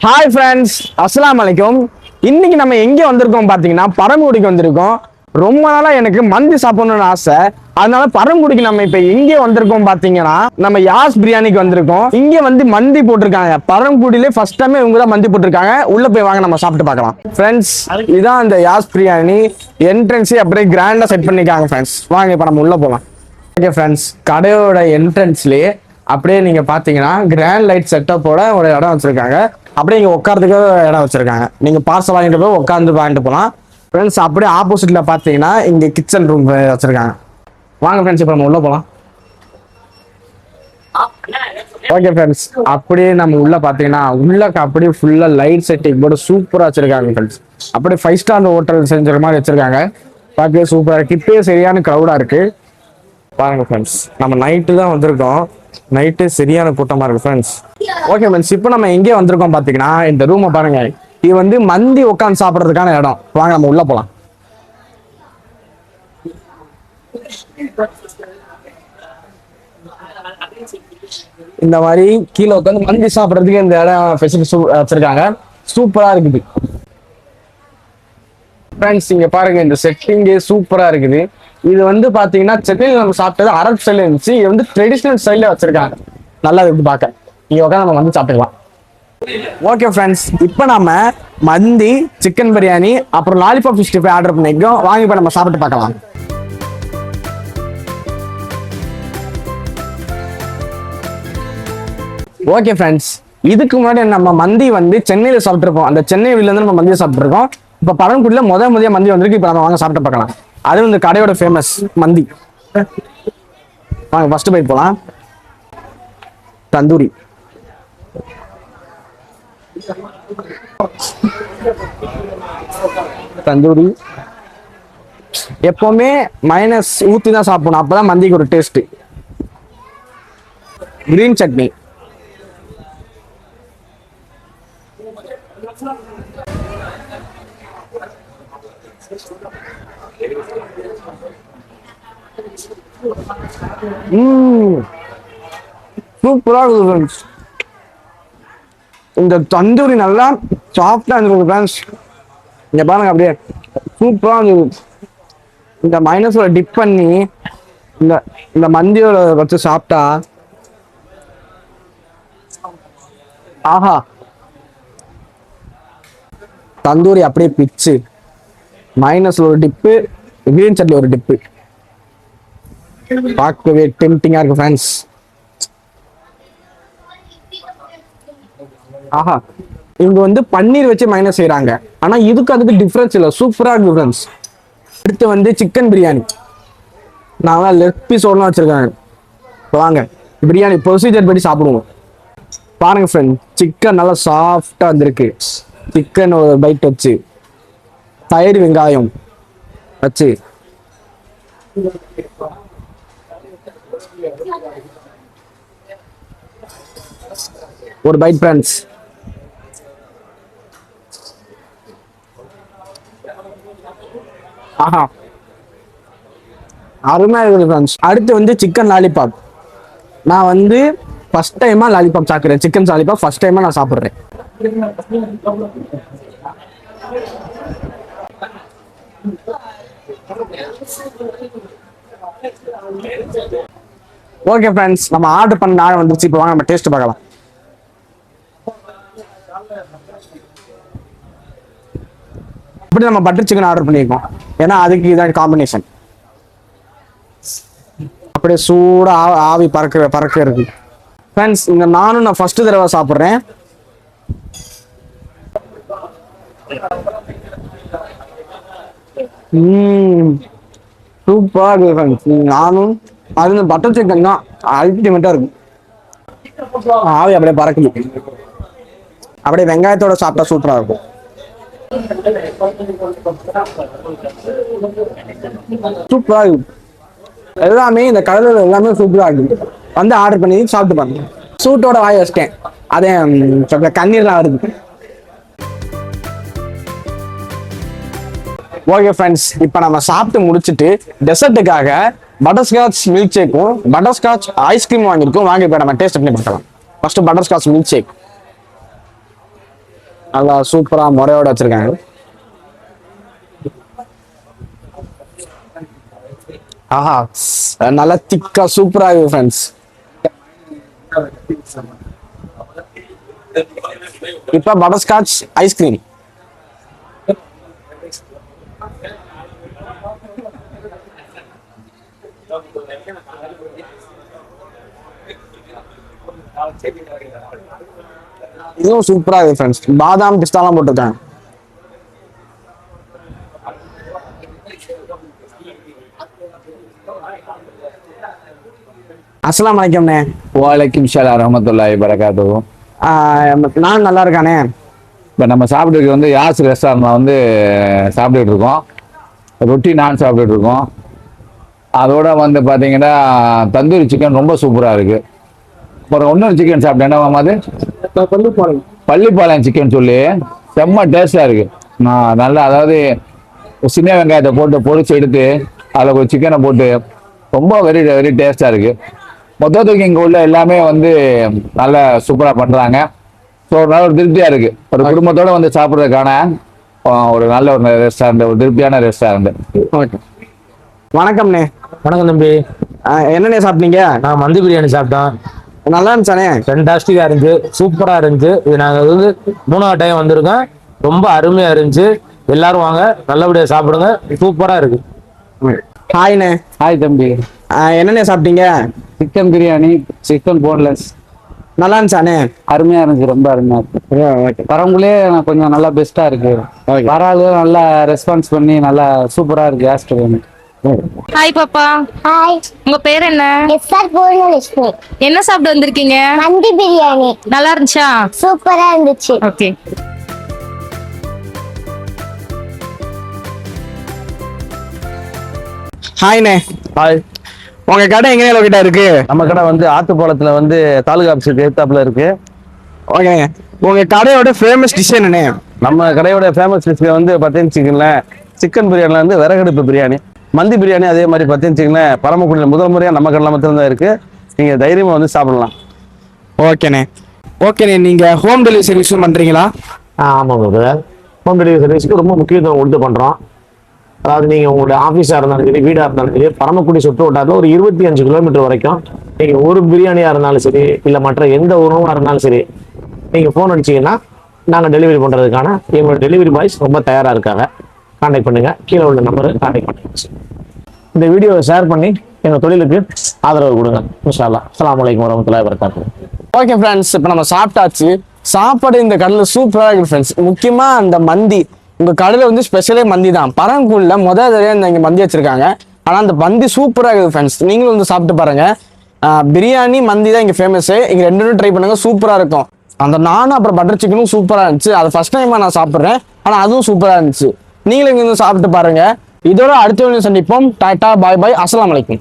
Hi friends, அஸ்ஸலாமு அலைக்கும். இன்னைக்கு நம்ம எங்க வந்திருக்கோம் பாத்தீங்கன்னா பரமக்குடிக்கு வந்திருக்கோம். ரொம்ப நாளா எனக்கு மந்தி சாப்பிடணும்னு ஆசை. அதனால பரமக்குடிக்கு நம்ம இப்ப எங்க வந்திருக்கோம் பாத்தீங்கன்னா நம்ம யாஸ் பிரியாணிக்கு வந்திருக்கோம். இங்க வந்து மந்தி போட்டிருக்காங்க. பரமக்குடியிலே ஃபர்ஸ்ட் டைம் இவங்க தான் மந்தி போட்டிருக்காங்க. உள்ள போய் வாங்க நம்ம சாப்பிட்டு பார்க்கலாம். ஃப்ரெண்ட்ஸ், இதான் அந்த யாஸ் பிரியாணி என்ட்ரன்ஸே அப்படியே கிராண்டா செட் பண்ணிருக்காங்க. ஃப்ரெண்ட்ஸ், வாங்க இப்ப நம்ம உள்ள போலாம். ஓகே ஃப்ரெண்ட்ஸ், கடையோட என்ட்ரன்ஸ்லயே அப்படியே நீங்க பாத்தீங்கன்னா கிராண்ட் லைட் செட்டப்போட ஒரு இடம் வச்சிருக்காங்க. அப்படியே இங்க உட்காரதுக்கு இடம் வச்சிருக்காங்க. நீங்க பார்சல் வாங்கிட்டு போய் உட்காந்து வாங்கிட்டு போகலாம். ஃப்ரெண்ட்ஸ், அப்படியே ஆப்போசிட்ல பாத்தீங்கன்னா இங்க கிச்சன் ரூம் வச்சிருக்காங்க. வாங்க ஃப்ரெண்ட்ஸ், இப்ப நம்ம உள்ள போலாம். ஓகே ஃப்ரெண்ட்ஸ், அப்படியே நம்ம உள்ள பாத்தீங்கன்னா உள்ளக்க அப்படியே ஃபுல்லா லைட் செட்டிங் போட்டு சூப்பரா வச்சிருக்காங்க. ஃப்ரெண்ட்ஸ், அப்படியே 5 ஸ்டார் ஹோட்டல் செஞ்ச மாதிரி வச்சிருக்காங்க. பார்க்கவே சூப்பரா இருக்கு. இப்பயே சரியான கிரௌடா இருக்கு. பாருங்க ஃப்ரெண்ட்ஸ், நம்ம நைட்டு தான் வந்திருக்கோம். நைட்டு சரியான கூட்டமா இருக்கு ஃப்ரெண்ட்ஸ். ஓகே ஃப்ரெண்ட்ஸ், இப்போ நம்ம எங்கே வந்திருக்கோம் பாத்தீங்கன்னா இந்த ரூமை பாருங்க. இது வந்து மந்தி உட்காந்து சாப்பிட்றதுக்கான இடம். வாங்க நம்ம உள்ள போலாம். இந்த மாதிரி கீழே உட்காந்து மந்தி சாப்பிட்றதுக்கு இந்த இடம் ஃபெசிலிட்டி வச்சிருக்காங்க. சூப்பரா இருக்குது ஃப்ரெண்ட்ஸ். இங்க பாருங்க, இந்த செட்டிங்கே சூப்பரா இருக்குது. இது வந்து பாத்தீங்கன்னா சென்னையில் நம்ம சாப்பிட்டது அரப் ஸ்டைல இருந்துச்சு. இது வந்து ட்ரெடிஷனல் ஸ்டைல்ல வச்சிருக்காங்க. நல்லா இருக்கு பார்க்க. இங்க உட்காந்து நம்ம வந்து சாப்பிட்டுக்கலாம். ஓகே ஃப்ரெண்ட்ஸ், இப்போ நம்ம மந்தி, சிக்கன் பிரியாணி, அப்புறம் லாலிபாப் 65 ஆர்டர் பண்ணிருக்கோம். வாங்கி இப்போ நம்ம சாப்பிட்டு பார்க்கலாம். ஓகே ஃப்ரெண்ட்ஸ், இதுக்கு முன்னாடி நம்ம மந்தி வந்து சென்னையில சாப்பிட்டுருக்கோம். அந்த சென்னை வெளில இருந்து நம்ம மந்தியை சாப்பிட்டுருக்கோம். இப்போ பரமக்குடியில முதல் மந்தி வந்திருக்கு. இப்போ நம்ம வாங்க சாப்பிட்டு பார்க்கலாம். அது இந்த கடையோட ஃபேமஸ் மந்தி. வாங்க ஃபர்ஸ்ட் பைட் போலாம். தந்தூரி. தந்தூரி எப்பவுமே மைனஸ் ஊத்தி தான் சாப்பிடணும். அப்பதான் மந்திக்கு ஒரு டேஸ்ட். கிரீன் சட்னி. சூப்பரா இருக்கு. இந்த தந்தூரி நல்லா சாஃப்டா இருந்துருக்கு ஃப்ரெண்ட்ஸ். இங்க பாருங்க, அப்படியே சூப்பரா இருந்துருக்கு. இந்த மைனஸோட டிப் பண்ணி இந்த மந்தியோட வச்சு சாப்பிட்டா ஆஹா. தந்தூரி அப்படியே பிச்சு, மைனஸ்ல ஒரு டிப்பு, கிரீன் சட்னி ஒரு டிப்பு. பார்க்கவே டெம்டிங்கா இருக்கு ஃப்ரெண்ட்ஸ். ஆஹா, இவங்க வந்து பன்னீர் வச்சு மைனஸ் செய்யறாங்க. ஆனா இதுக்கு அதுக்கு டிஃபரன்ஸ் இல்லை. சூப்பரா இருக்கு ஃப்ரெண்ட்ஸ். அடுத்து வந்து சிக்கன் பிரியாணி. நான் லெக் பீஸ் ஒன்று வச்சிருக்காங்க. வாங்க பிரியாணி ப்ரொசீஜர் படி சாப்பிடுவோம். பாருங்க ஃப்ரெண்ட், சிக்கன் நல்லா சாஃப்டா வந்திருக்கு. சிக்கன் ஒரு பைட் வச்சு, தயிர் வெங்காயம் வச்சு, ஒரு பைட் ஃப்ரெண்ட்ஸ். ஆஹா, அருமையா இருக்குது ஃப்ரெண்ட்ஸ். அடுத்து வந்து சிக்கன் லாலிபாப். நான் வந்து ஃபர்ஸ்ட் டைமா லாலிபாப் சாப்பிடுறேன். சிக்கன் லாலிபாப் ஃபர்ஸ்ட் டைமா நான் சாப்பிடுறேன். ஓகே ஃப்ரெண்ட்ஸ், நம்ம ஆர்டர் பண்ண நாள் வந்துருச்சு. இப்போ வாங்க நம்ம டேஸ்ட் பார்க்கலாம். இப்படி நம்ம பட்டர் சிக்கன் ஆர்டர் பண்ணியிருக்கோம். ஏன்னா அதுக்கு இதான் காம்பினேஷன். அப்படியே சூடா ஆவி பறக்க இருக்கு ஃப்ரெண்ட்ஸ். இந்த நான் ஃபர்ஸ்ட் தடவை சாப்பிட்றேன். சூப்பரா இருக்கு ஃப்ரெண்ட்ஸ். நானும் அது பட்டர் சிக்கன் தான் அல்டிமேட்டா இருக்கு. ஆவி அப்படியே பறக்குது. அப்படியே வெங்காயத்தோட சாப்பிட்டா சூப்பரா இருக்கும். சூப்பரா இருக்கு எல்லாமே. இந்த கடையில் எல்லாமே சூப்பரா இருக்கு. வந்து ஆர்டர் பண்ணி சாப்பிட்டு பாருங்க. சூட்டோட வாய் வச்சிட்டேன். அதே கண்ணீர்லாம் வருது. ஓகே ஃப்ரெண்ட்ஸ், இப்போ நம்ம சாப்பிட்டு முடிச்சுட்டு டெசர்ட்டுக்காக பட்டர்ஸ்காட்ச் மில்க் ஷேக்கும் பட்டர்ஸ்காட்ச் ஐஸ்கிரீம் வாங்கியிருக்கோம். வாங்கி இப்போ நம்ம டேஸ்ட் பண்ணி பார்க்கலாம். First butterscotch milk shake. நல்லா சூப்பரா முறையோட வச்சிருக்காங்க. ஆஹா, நல்லா திக்கா சூப்பரா இருக்கு ஃப்ரெண்ட்ஸ். இப்ப பட்டர்ஸ்காட்ச் ஐஸ்கிரீம். இதுவும் சூப்பரா இருக்கு ஃப்ரெண்ட்ஸ். பாதாம் பிஸ்தாலாம் போட்டிருக்காங்க. அஸ்ஸலாமு அலைக்கும்ண்ணே. வலைக்கும் ஸலாம் ரஹ்மத்துல்லாஹி வரகாத்துஹு. நான் நல்லா இருக்கானே. இப்போ நம்ம சாப்பிட்டுருக்கு வந்து யாஸ் ரெஸ்டாரண்ட்ல வந்து சாப்பிட்டுட்டு இருக்கோம். ரொட்டி நான் சாப்பிட்டுட்டு இருக்கோம். அதோட வந்து பார்த்தீங்கன்னா தந்தூரி சிக்கன் ரொம்ப சூப்பராக இருக்கு. அப்புறம் இன்னொரு சிக்கன் சாப்பிட்டேன். என்ன அது? பள்ளிப்பாளையம் சிக்கன் சொல்லி செம்ம டேஸ்டாக இருக்கு. நான் நல்லா, அதாவது சின்ன வெங்காயத்தை போட்டு பொரிச்சு எடுத்து அதில் ஒரு சிக்கனை போட்டு ரொம்ப வெரி வெரி டேஸ்டாக இருக்கு. மொத்தத்துக்கு இங்கே உள்ள எல்லாமே வந்து நல்லா சூப்பராக பண்ணுறாங்க. ஸோ நல்ல ஒரு திருப்தியாக இருக்கு. ஒரு குடும்பத்தோட வந்து சாப்பிட்றதுக்கான ஒரு நல்ல ஒரு ரெஸ்டாரண்ட், ஒரு திருப்தியான ரெஸ்டாரண்ட். ஓகே, வணக்கம்ண்ணே. வணக்கம் தம்பி. என்னண்ணே சாப்பிட்டீங்க? நான் மந்தி பிரியாணி சாப்பிட்டேன். நல்லா இருந்துச்சானே? ஃபென்டாஸ்டிக்கா இருந்துச்சு, சூப்பரா இருந்துச்சு. இது நாங்கள் வந்து 3வது டைம் வந்திருக்கோம். ரொம்ப அருமையா இருந்துச்சு. எல்லாரும் வாங்க, நல்லபடியா சாப்பிடுங்க. சூப்பரா இருக்கு. ஹாய்ண்ணே. ஹாய் தம்பி. என்னண்ணே சாப்பிட்டீங்க? Chicken biryani, chicken boneless. நல்லா இருந்துச்சானே? அருமையா இருந்துச்சு, ரொம்ப அருமையா இருக்கு. வரவங்களே கொஞ்சம் நல்லா பெஸ்டா இருக்கு. வராது நல்லா ரெஸ்பான்ஸ் பண்ணி நல்லா சூப்பரா இருக்கு. ஆஸ்ட்ரேலியா. ஹாய் பாப்பா. ஹாய், உங்க பேர் என்ன? எஸ்ஆர் பூர்ணலட்சுமி. என்ன சாப்பிட்டு வந்திருக்கீங்க? மந்தி பிரியாணி. நல்லா இருந்துச்சா? சூப்பரா இருந்துச்சு. ஓகே. ஹாய்ண்ணே. ஹாய். உங்க கடை எங்க லொகேட்டா இருக்கு? நம்ம கடை வந்து ஆத்துப்பாலத்துல வந்து தாலுகா ஆஃபீஸுக்கு எதிர்த்தாப்புல இருக்கு. ஓகே, உங்க கடையோட ஃபேமஸ் டிஷ் என்னண்ணே? நம்ம கடையோட ஃபேமஸ் டிஷ் வந்து பார்த்தீங்கன்னு சிக்கன் பிரியாணில வந்து விறகடுப்பு பிரியாணி. மந்தி பிரியாணி அதே மாதிரி பார்த்தீங்கன்னு பரமக்குடியில் முதல் முறையாக நம்ம கடையில் மட்டும்தான் இருக்கு. நீங்க தைரியமா வந்து சாப்பிடலாம். ஓகேண்ணே. ஓகேண்ணே, நீங்க ஹோம் டெலிவரி சர்வீஸும் பண்றீங்களா? ஆமாங்க சார். ஹோம் டெலிவரி சர்வீஸ்க்கு ரொம்ப முக்கியத்துவம் கொடுத்து பண்ணுறோம். அதாவது நீங்கள் உங்களுடைய ஆஃபீஸாக இருந்தாலும் சரி, வீடாக இருந்தாலும் சரி, பரமக்குடி சுற்று வட்டாரத்தில் ஒரு 25 கிலோமீட்டர் வரைக்கும் நீங்கள் ஒரு பிரியாணியாக இருந்தாலும் சரி, இல்லை மற்ற எந்த உணவாக இருந்தாலும் சரி, நீங்கள் ஃபோன் அடிச்சிங்கன்னா நாங்கள் டெலிவரி பண்ணுறதுக்கான எங்களோட டெலிவரி பாய்ஸ் ரொம்ப தயாராக இருக்காங்க. கான்டாக்ட் பண்ணுங்கள். கீழே உள்ள நம்பரு கான்டாக்ட் பண்ணுங்க. இந்த வீடியோவை ஷேர் பண்ணி எங்கள் தொழிலுக்கு ஆதரவு கொடுங்க. இன்ஷா அல்லாஹ். அஸ்ஸலாமு அலைக்கும் வரஹ்மத்துல்லாஹி வபரகாத்துஹு. ஓகே ஃப்ரெண்ட்ஸ், இப்போ நம்ம சாப்பிட்டாச்சு. சாப்பாடு இந்த கடையில் சூப்பராக இருக்கு ஃப்ரெண்ட்ஸ். முக்கியமாக அந்த மந்தி, உங்கள் கடையில் வந்து ஸ்பெஷலே மந்தி தான். பரங்கூரில் முதல் தடவை இங்கே மந்தி வச்சிருக்காங்க. ஆனால் அந்த மந்தி சூப்பராக இருக்குது ஃப்ரெண்ட்ஸ். நீங்களும் வந்து சாப்பிட்டு பாருங்க. பிரியாணி மந்தி தான் இங்கே ஃபேமஸு. இங்கே ரெண்டும் ட்ரை பண்ணுங்க, சூப்பராக இருக்கும். அந்த நானும் அப்புறம் பட்டர் சிக்கனும் சூப்பராக இருந்துச்சு. அது ஃபர்ஸ்ட் டைமாக நான் சாப்பிட்றேன், ஆனால் அதுவும் சூப்பராக இருந்துச்சு. நீங்களும் இங்கே வந்து சாப்பிட்டு பாருங்க. இதோட அடுத்த சந்திப்போம். டாட்டா, பாய் பாய். அஸ்ஸலாமு அலைக்கும்.